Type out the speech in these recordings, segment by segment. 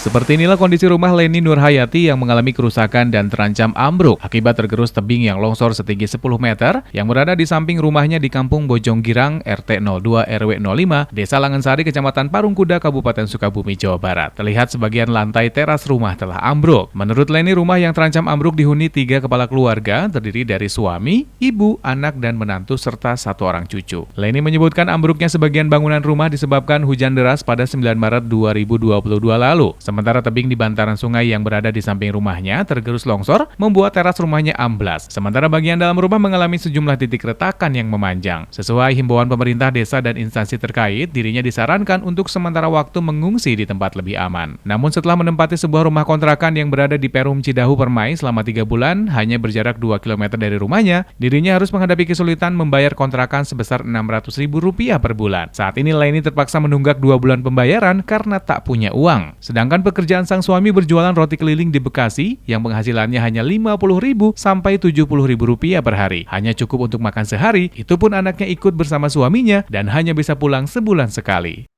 Seperti inilah kondisi rumah Leni Nurhayati yang mengalami kerusakan dan terancam ambruk akibat tergerus tebing yang longsor setinggi 10 meter yang berada di samping rumahnya di Kampung Bojong-Girang, RT 02 RW 05, Desa Langensari, Kecamatan Parungkuda, Kabupaten Sukabumi, Jawa Barat. Terlihat sebagian lantai teras rumah telah ambruk. Menurut Leni, rumah yang terancam ambruk dihuni 3 kepala keluarga, terdiri dari suami, ibu, anak, dan menantu, serta 1 orang cucu. Leni menyebutkan ambruknya sebagian bangunan rumah disebabkan hujan deras pada 9 Maret 2022 lalu. Sementara tebing di bantaran sungai yang berada di samping rumahnya tergerus longsor, membuat teras rumahnya amblas. Sementara bagian dalam rumah mengalami sejumlah titik retakan yang memanjang. Sesuai himbauan pemerintah desa dan instansi terkait, dirinya disarankan untuk sementara waktu mengungsi di tempat lebih aman. Namun setelah menempati sebuah rumah kontrakan yang berada di Perum Cidahu Permai selama 3 bulan, hanya berjarak 2 km dari rumahnya, dirinya harus menghadapi kesulitan membayar kontrakan sebesar Rp600.000 per bulan. Saat ini Leni terpaksa menunggak 2 bulan pembayaran karena tak punya uang. Sedangkan pekerjaan sang suami berjualan roti keliling di Bekasi yang penghasilannya hanya Rp50.000 sampai Rp70.000 per hari. Hanya cukup untuk makan sehari, itu pun anaknya ikut bersama suaminya dan hanya bisa pulang sebulan sekali.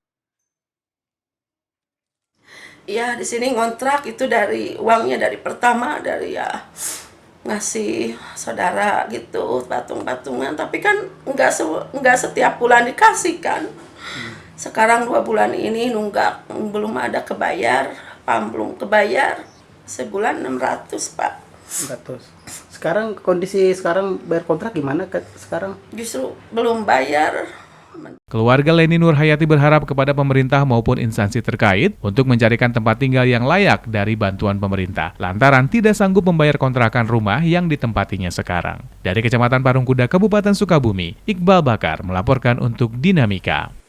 Ya, di sini ngontrak itu dari uangnya dari pertama dari ngasih saudara gitu patung-patungan, tapi kan nggak setiap bulan dikasih kan. Sekarang 2 bulan ini nunggak, belum ada kebayar, belum kebayar, sebulan 600 Pak. 600. Sekarang kondisi sekarang bayar kontrak gimana sekarang? Justru belum bayar. Keluarga Leni Nurhayati berharap kepada pemerintah maupun instansi terkait untuk mencarikan tempat tinggal yang layak dari bantuan pemerintah, lantaran tidak sanggup membayar kontrakan rumah yang ditempatinya sekarang. Dari Kecamatan Parungkuda, Kabupaten Sukabumi, Iqbal Bakar melaporkan untuk Dinamika.